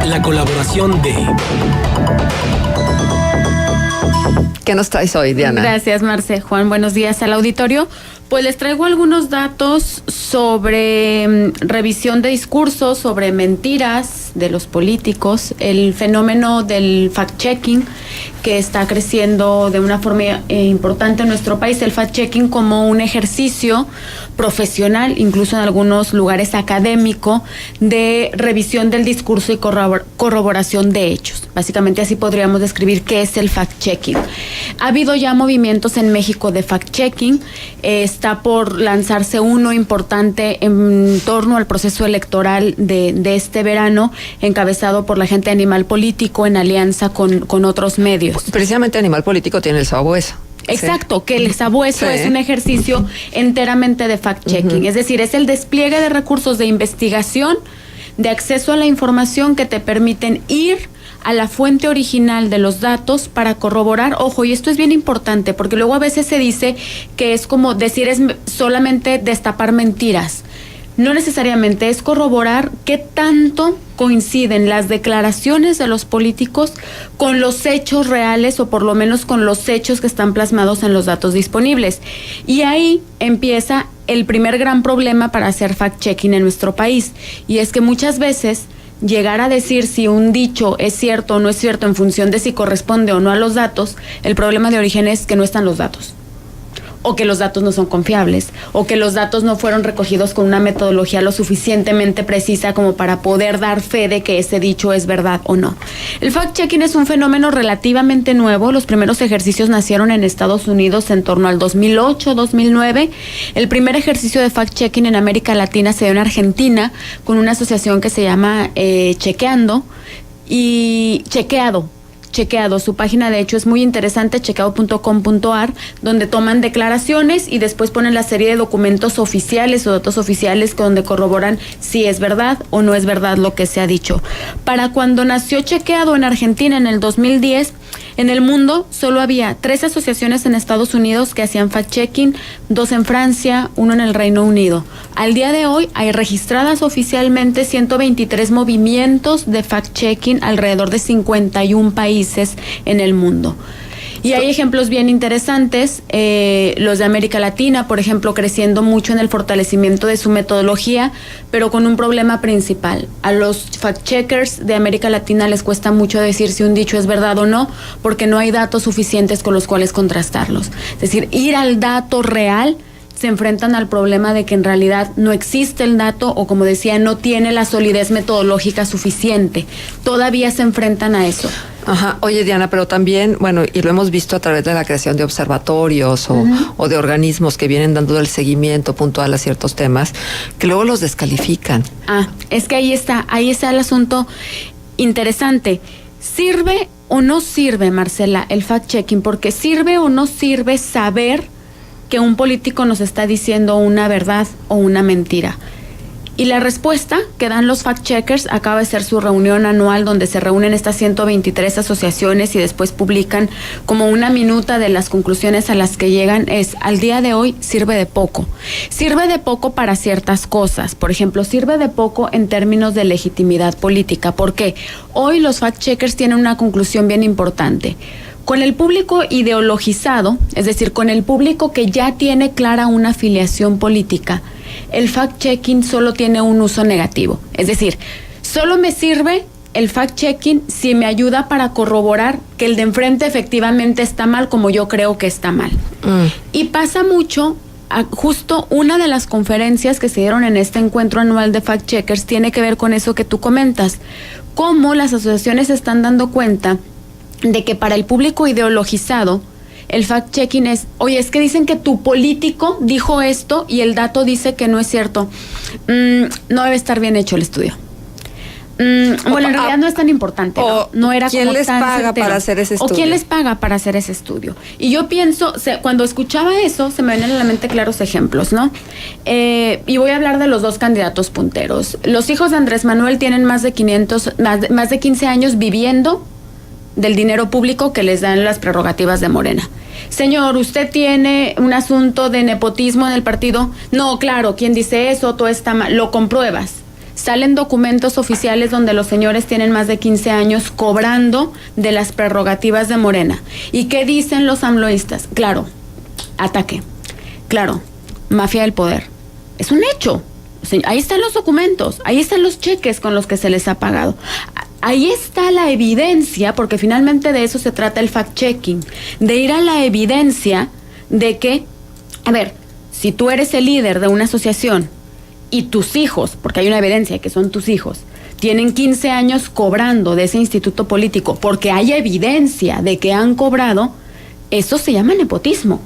la colaboración de... ¿Qué nos traes hoy, Diana? Gracias, Marce. Juan, buenos días al auditorio. Pues les traigo algunos datos sobre revisión de discursos, sobre mentiras de los políticos, el fenómeno del fact-checking que está creciendo de una forma importante en nuestro país, el fact-checking como un ejercicio profesional, incluso en algunos lugares académico, de revisión del discurso y corroboración de hechos. Básicamente así podríamos describir qué es el fact-checking. Ha habido ya movimientos en México de fact-checking, está por lanzarse uno importante en torno al proceso electoral de este verano, encabezado por la gente de Animal Político en alianza con otros medios. Precisamente Animal Político tiene el sabueso. Exacto, que el sabueso es un ejercicio enteramente de fact-checking, es decir, es el despliegue de recursos de investigación, de acceso a la información que te permiten ir a la fuente original de los datos para corroborar. Ojo, y esto es bien importante, porque luego a veces se dice que es como decir es solamente destapar mentiras. No necesariamente, es corroborar qué tanto coinciden las declaraciones de los políticos con los hechos reales, o por lo menos con los hechos que están plasmados en los datos disponibles. Y ahí empieza el primer gran problema para hacer fact-checking en nuestro país, y es que muchas veces llegar a decir si un dicho es cierto o no es cierto en función de si corresponde o no a los datos, el problema de origen es que no están los datos, o que los datos no son confiables, o que los datos no fueron recogidos con una metodología lo suficientemente precisa como para poder dar fe de que ese dicho es verdad o no. El fact-checking es un fenómeno relativamente nuevo. Los primeros ejercicios nacieron en Estados Unidos en torno al 2008-2009. El primer ejercicio de fact-checking en América Latina se dio en Argentina con una asociación que se llama Chequeado. Su página de hecho es muy interesante, chequeado.com.ar, donde toman declaraciones y después ponen la serie de documentos oficiales o datos oficiales donde corroboran si es verdad o no es verdad lo que se ha dicho. Para cuando nació Chequeado en Argentina en el 2010, en el mundo solo había 3 asociaciones en Estados Unidos que hacían fact-checking, 2 en Francia, 1 en el Reino Unido. Al día de hoy hay registradas oficialmente 123 movimientos de fact-checking alrededor de 51 países en el mundo. Y hay ejemplos bien interesantes, los de América Latina, por ejemplo, creciendo mucho en el fortalecimiento de su metodología, pero con un problema principal. A los fact-checkers de América Latina les cuesta mucho decir si un dicho es verdad o no, porque no hay datos suficientes con los cuales contrastarlos. Es decir, ir al dato real, se enfrentan al problema de que en realidad no existe el dato, o como decía, no tiene la solidez metodológica suficiente. Todavía se enfrentan a eso. Ajá. Oye, Diana, pero también, bueno, y lo hemos visto a través de la creación de observatorios o de organismos que vienen dando el seguimiento puntual a ciertos temas, que luego los descalifican. Es que ahí está el asunto interesante. ¿Sirve o no sirve, Marcela, el fact-checking? Porque sirve o no sirve saber que un político nos está diciendo una verdad o una mentira. Y la respuesta que dan los fact-checkers, acaba de ser su reunión anual donde se reúnen estas 123 asociaciones y después publican como una minuta de las conclusiones a las que llegan, es: al día de hoy sirve de poco. Sirve de poco para ciertas cosas. Por ejemplo, sirve de poco en términos de legitimidad política. ¿Por qué? Hoy los fact-checkers tienen una conclusión bien importante. Con el público ideologizado, es decir, con el público que ya tiene clara una afiliación política, el fact-checking solo tiene un uso negativo. Es decir, solo me sirve el fact-checking si me ayuda para corroborar que el de enfrente efectivamente está mal como yo creo que está mal. Y pasa mucho, justo una de las conferencias que se dieron en este encuentro anual de fact-checkers tiene que ver con eso que tú comentas. Cómo las asociaciones se están dando cuenta de que para el público ideologizado el fact-checking es: oye, es que dicen que tu político dijo esto y el dato dice que no es cierto. No debe estar bien hecho el estudio. Bueno, en realidad no es tan importante, ¿no? No era ¿quién como les tan paga certero. para hacer ese estudio? ¿O quién les paga para hacer ese estudio? Y yo pienso, cuando escuchaba eso, se me vienen a la mente claros ejemplos, ¿no? Y voy a hablar de los 2 candidatos punteros. Los hijos de Andrés Manuel tienen más de 15 años viviendo del dinero público que les dan las prerrogativas de Morena. Señor, ¿usted tiene un asunto de nepotismo en el partido? No, claro, ¿quién dice eso? Todo está mal. Lo compruebas. salen documentos oficiales donde los señores tienen más de 15 años cobrando de las prerrogativas de Morena. ¿Y qué dicen los amloístas? Claro, ataque. Claro, mafia del poder. Es un hecho. Ahí están los documentos, ahí están los cheques con los que se les ha pagado. Ahí está la evidencia, porque finalmente de eso se trata el fact-checking, de ir a la evidencia de que, a ver, si tú eres el líder de una asociación y tus hijos, porque hay una evidencia de que son tus hijos, tienen 15 años cobrando de ese instituto político, porque hay evidencia de que han cobrado, eso se llama nepotismo.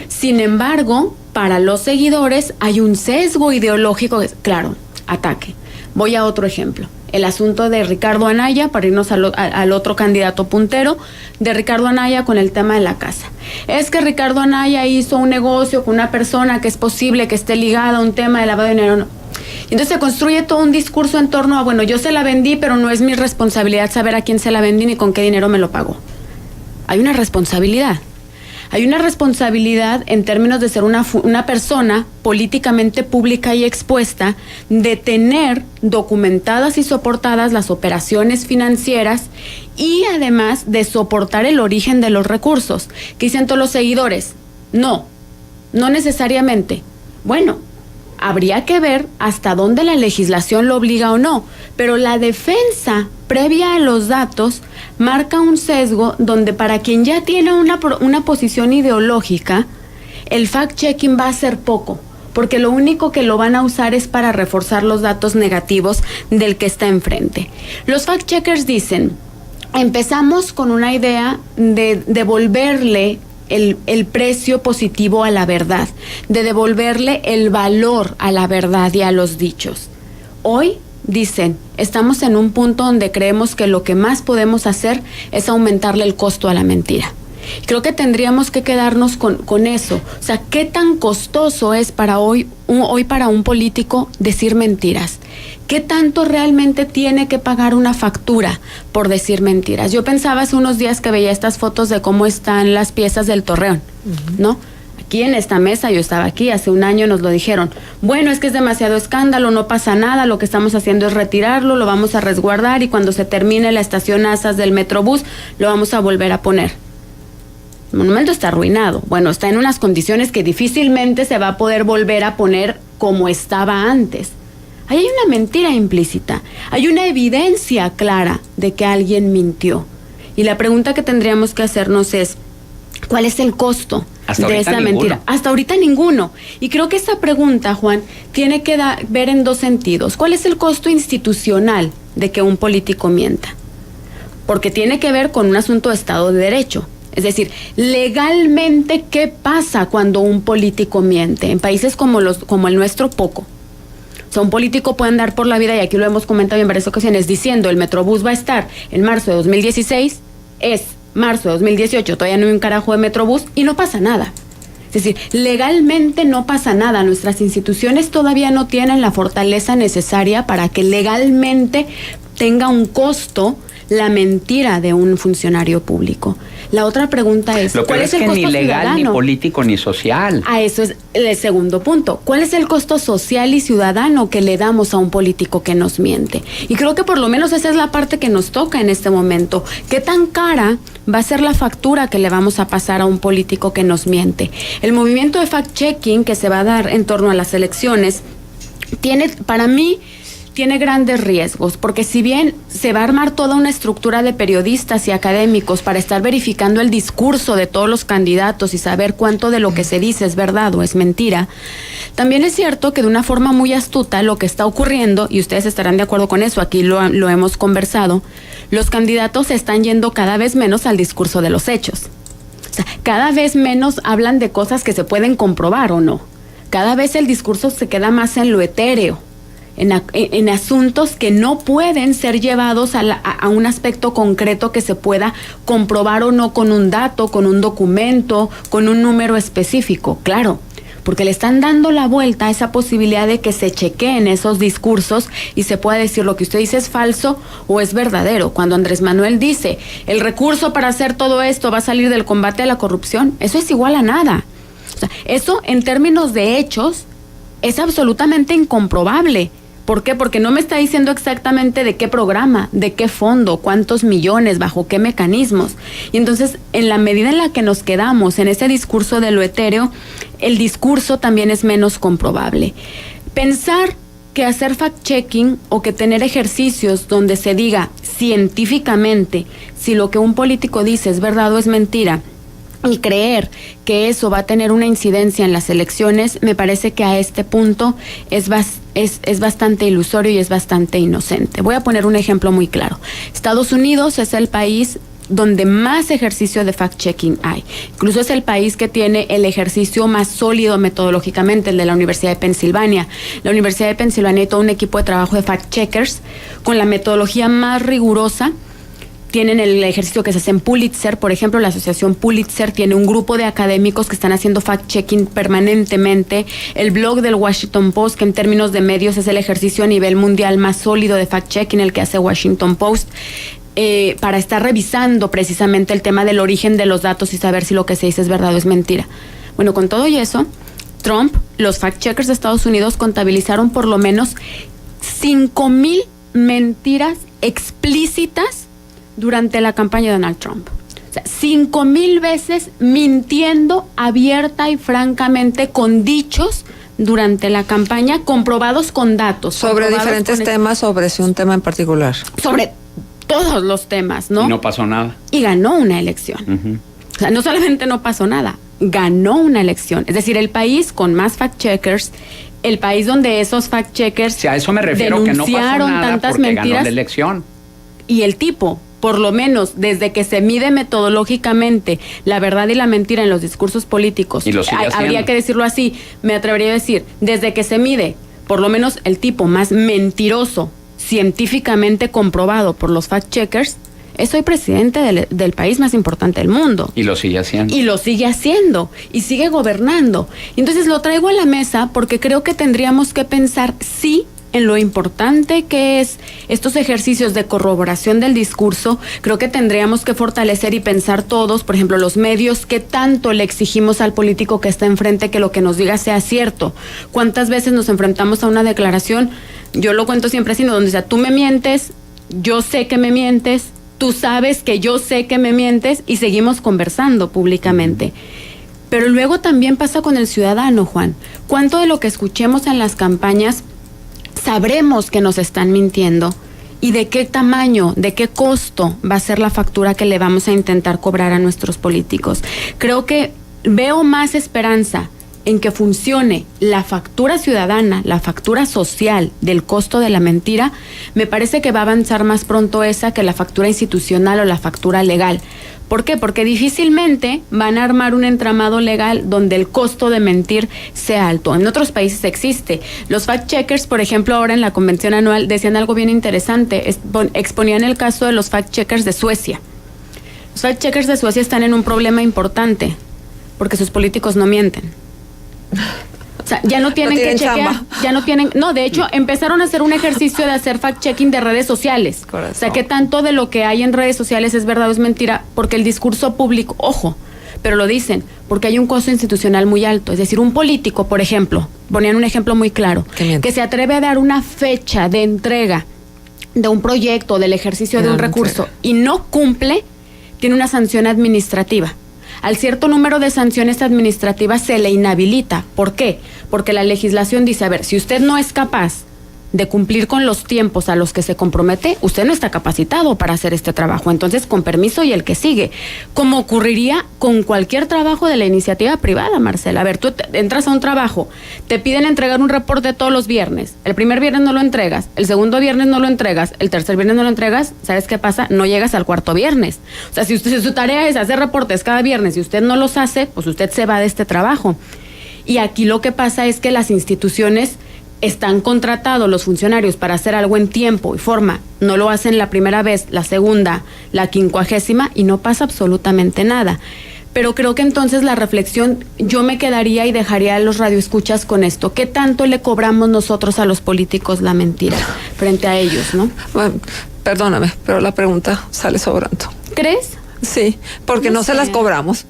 Sin embargo, para los seguidores hay un sesgo ideológico, claro, ataque. Voy a otro ejemplo. El asunto de Ricardo Anaya, para irnos al otro candidato puntero, de Ricardo Anaya con el tema de la casa. Es que Ricardo Anaya hizo un negocio con una persona que es posible que esté ligada a un tema de lavado de dinero. No. Entonces se construye todo un discurso en torno a, bueno, yo se la vendí, pero no es mi responsabilidad saber a quién se la vendí ni con qué dinero me lo pagó. Hay una responsabilidad. Hay una responsabilidad en términos de ser una persona políticamente pública y expuesta, de tener documentadas y soportadas las operaciones financieras y además de soportar el origen de los recursos. ¿Qué dicen todos los seguidores? No necesariamente. Bueno, habría que ver hasta dónde la legislación lo obliga o no, pero la defensa previa a los datos marca un sesgo donde para quien ya tiene una posición ideológica, el fact-checking va a ser poco, porque lo único que lo van a usar es para reforzar los datos negativos del que está enfrente. Los fact-checkers dicen, empezamos con una idea de devolverle el precio positivo a la verdad, de devolverle el valor a la verdad y a los dichos. Hoy, dicen, estamos en un punto donde creemos que lo que más podemos hacer es aumentarle el costo a la mentira. Creo que tendríamos que quedarnos con eso. O sea, ¿qué tan costoso es para hoy para un político decir mentiras? ¿Qué tanto realmente tiene que pagar una factura por decir mentiras? Yo pensaba hace unos días que veía estas fotos de cómo están las piezas del Torreón, ¿no? Aquí en esta mesa, yo estaba aquí, hace un año nos lo dijeron, bueno, es que es demasiado escándalo, no pasa nada, lo que estamos haciendo es retirarlo, lo vamos a resguardar y cuando se termine la estación Asas del Metrobús, lo vamos a volver a poner. El monumento está arruinado, bueno, está en unas condiciones que difícilmente se va a poder volver a poner como estaba antes. Ahí hay una mentira implícita, hay una evidencia clara de que alguien mintió. Y la pregunta que tendríamos que hacernos es, ¿cuál es el costo de esa mentira? Hasta ahorita ninguno. Y creo que esa pregunta, Juan, tiene que ver en dos sentidos. ¿Cuál es el costo institucional de que un político mienta? Porque tiene que ver con un asunto de Estado de Derecho. Es decir, legalmente, ¿qué pasa cuando un político miente? En países como el nuestro, poco. O sea, un político puede andar por la vida, y aquí lo hemos comentado en varias ocasiones, diciendo el Metrobús va a estar en marzo de 2016, es marzo de 2018, todavía no hay un carajo de Metrobús y no pasa nada. Es decir, legalmente no pasa nada. Nuestras instituciones todavía no tienen la fortaleza necesaria para que legalmente tenga un costo la mentira de un funcionario público. La otra pregunta es, ¿cuál es el costo ciudadano? Ni legal, ni político, ni social. A eso es el segundo punto. ¿Cuál es el costo social y ciudadano que le damos a un político que nos miente? Y creo que por lo menos esa es la parte que nos toca en este momento. ¿Qué tan cara va a ser la factura que le vamos a pasar a un político que nos miente? El movimiento de fact-checking que se va a dar en torno a las elecciones para mí, tiene grandes riesgos, porque si bien se va a armar toda una estructura de periodistas y académicos para estar verificando el discurso de todos los candidatos y saber cuánto de lo que se dice es verdad o es mentira, también es cierto que de una forma muy astuta lo que está ocurriendo, y ustedes estarán de acuerdo con eso, aquí lo hemos conversado, los candidatos están yendo cada vez menos al discurso de los hechos. O sea, cada vez menos hablan de cosas que se pueden comprobar o no. Cada vez el discurso se queda más en lo etéreo, en asuntos que no pueden ser llevados a un aspecto concreto que se pueda comprobar o no con un dato, con un documento, con un número específico, claro, porque le están dando la vuelta a esa posibilidad de que se chequeen esos discursos y se pueda decir lo que usted dice es falso o es verdadero. Cuando Andrés Manuel dice, el recurso para hacer todo esto va a salir del combate a la corrupción, eso es igual a nada. O sea, eso en términos de hechos es absolutamente incomprobable, ¿Por qué? Porque no me está diciendo exactamente de qué programa, de qué fondo, cuántos millones, bajo qué mecanismos. Y entonces, en la medida en la que nos quedamos en ese discurso de lo etéreo, el discurso también es menos comprobable. Pensar que hacer fact-checking o que tener ejercicios donde se diga científicamente si lo que un político dice es verdad o es mentira, y creer que eso va a tener una incidencia en las elecciones, me parece que a este punto es bastante ilusorio y es bastante inocente. Voy a poner un ejemplo muy claro. Estados Unidos es el país donde más ejercicio de fact-checking hay. Incluso es el país que tiene el ejercicio más sólido metodológicamente, el de la Universidad de Pensilvania. La Universidad de Pensilvania hay todo un equipo de trabajo de fact-checkers con la metodología más rigurosa. Tienen el ejercicio que se hace en Pulitzer, por ejemplo, la asociación Pulitzer tiene un grupo de académicos que están haciendo fact-checking permanentemente. El blog del Washington Post, que en términos de medios es el ejercicio a nivel mundial más sólido de fact-checking, el que hace Washington Post, para estar revisando precisamente el tema del origen de los datos y saber si lo que se dice es verdad o es mentira. Bueno, con todo y eso, Trump, los fact-checkers de Estados Unidos contabilizaron por lo menos 5,000 mentiras explícitas durante la campaña de Donald Trump. O sea, 5,000 veces mintiendo abierta y francamente con dichos durante la campaña, comprobados con datos. Sobre diferentes temas, sobre un tema en particular. Sobre todos los temas, ¿no? Y no pasó nada. Y ganó una elección. Uh-huh. O sea, no solamente no pasó nada, ganó una elección. Es decir, el país con más fact-checkers, el país donde esos fact-checkers Sí, a eso me refiero, que no pasó nada tantas porque mentiras, ganó la elección. Y el tipo, por lo menos desde que se mide metodológicamente la verdad y la mentira en los discursos políticos, y lo sigue haciendo. Habría que decirlo así, me atrevería a decir, desde que se mide, por lo menos el tipo más mentiroso, científicamente comprobado por los fact-checkers, es hoy presidente del país más importante del mundo. Y lo sigue haciendo. Y lo sigue haciendo, y sigue gobernando. Entonces lo traigo a la mesa porque creo que tendríamos que pensar, sí, en lo importante que es estos ejercicios de corroboración del discurso. Creo que tendríamos que fortalecer y pensar todos, por ejemplo, los medios, qué tanto le exigimos al político que está enfrente que lo que nos diga sea cierto. ¿Cuántas veces nos enfrentamos a una declaración? Yo lo cuento siempre así, ¿no? Donde sea, tú me mientes, yo sé que me mientes, tú sabes que yo sé que me mientes, y seguimos conversando públicamente. Pero luego también pasa con el ciudadano, Juan. ¿Cuánto de lo que escuchemos en las campañas sabremos que nos están mintiendo? ¿Y de qué tamaño, de qué costo va a ser la factura que le vamos a intentar cobrar a nuestros políticos? Creo que veo más esperanza en que funcione la factura ciudadana, la factura social del costo de la mentira. Me parece que va a avanzar más pronto esa que la factura institucional o la factura legal. ¿Por qué? Porque difícilmente van a armar un entramado legal donde el costo de mentir sea alto. En otros países existe. Los fact-checkers, por ejemplo, ahora en la convención anual decían algo bien interesante. Exponían el caso de los fact-checkers de Suecia. Los fact-checkers de Suecia están en un problema importante porque sus políticos no mienten. O sea, ya no tienen que chequear, chamba. ya no tienen, no, de hecho, empezaron a hacer un ejercicio de hacer fact-checking de redes sociales. Corazón. O sea, qué tanto de lo que hay en redes sociales es verdad o es mentira, porque el discurso público, ojo, pero lo dicen, porque hay un costo institucional muy alto. Es decir, un político, por ejemplo, ponían un ejemplo muy claro, que se atreve a dar una fecha de entrega de un proyecto, del ejercicio de un recurso, y no cumple, tiene una sanción administrativa. Al cierto número de sanciones administrativas se le inhabilita. ¿Por qué? Porque la legislación dice, a ver, si usted no es capaz de cumplir con los tiempos a los que se compromete, usted no está capacitado para hacer este trabajo. Entonces, con permiso y el que sigue. Como ocurriría con cualquier trabajo de la iniciativa privada, Marcela. A ver, tú entras a un trabajo, te piden entregar un reporte todos los viernes. El primer viernes no lo entregas, el segundo viernes no lo entregas, el tercer viernes no lo entregas. ¿Sabes qué pasa? No llegas al cuarto viernes. O sea, si su tarea es hacer reportes cada viernes y usted no los hace, pues usted se va de este trabajo. Y aquí lo que pasa es que las instituciones están contratados, los funcionarios, para hacer algo en tiempo y forma. No lo hacen la primera vez, la segunda, la 50ª, y no pasa absolutamente nada. Pero creo que entonces la reflexión, yo me quedaría y dejaría a los radioescuchas con esto. ¿Qué tanto le cobramos nosotros a los políticos la mentira frente a ellos, no? Bueno, perdóname, pero la pregunta sale sobrando. ¿Crees? Sí, porque no se las cobramos.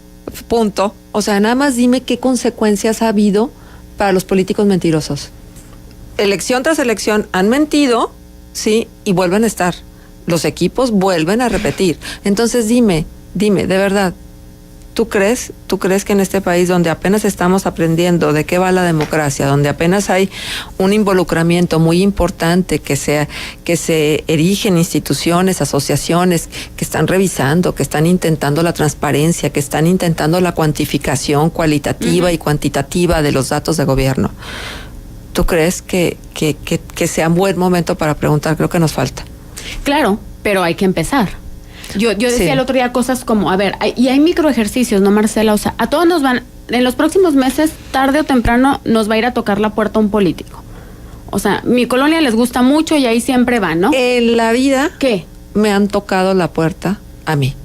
Punto. O sea, nada más dime qué consecuencias ha habido para los políticos mentirosos. elección tras elección han mentido, sí, y vuelven a estar. Los equipos vuelven a repetir. Entonces dime, de verdad, ¿tú crees que en este país donde apenas estamos aprendiendo de qué va la democracia, donde apenas hay un involucramiento muy importante, que se erigen instituciones, asociaciones que están revisando, que están intentando la transparencia, que están intentando la cuantificación cualitativa y cuantitativa de los datos de gobierno? ¿Tú crees que sea un buen momento para preguntar? Creo que nos falta. Claro, pero hay que empezar. Yo decía el otro día cosas como, a ver, y hay microejercicios, ¿no, Marcela? O sea, a todos nos van, en los próximos meses, tarde o temprano, nos va a ir a tocar la puerta un político. O sea, mi colonia les gusta mucho y ahí siempre van, ¿no? En la vida, ¿qué? Me han tocado la puerta a mí.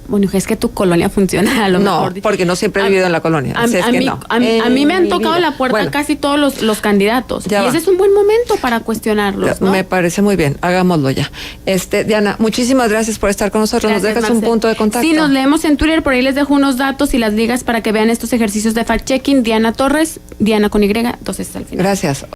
Bueno, es que tu colonia funciona a lo mejor. No, porque no siempre he vivido en la colonia. A mí me han tocado la puerta casi todos los candidatos. Y ese es un buen momento para cuestionarlos, ¿no? Me parece muy bien, hagámoslo ya. Diana, muchísimas gracias por estar con nosotros. Gracias, nos dejas Marcela. Un punto de contacto. Sí, nos leemos en Twitter, por ahí les dejo unos datos y las ligas para que vean estos ejercicios de fact-checking. Diana Torres, Diana con Y, entonces al final. Gracias.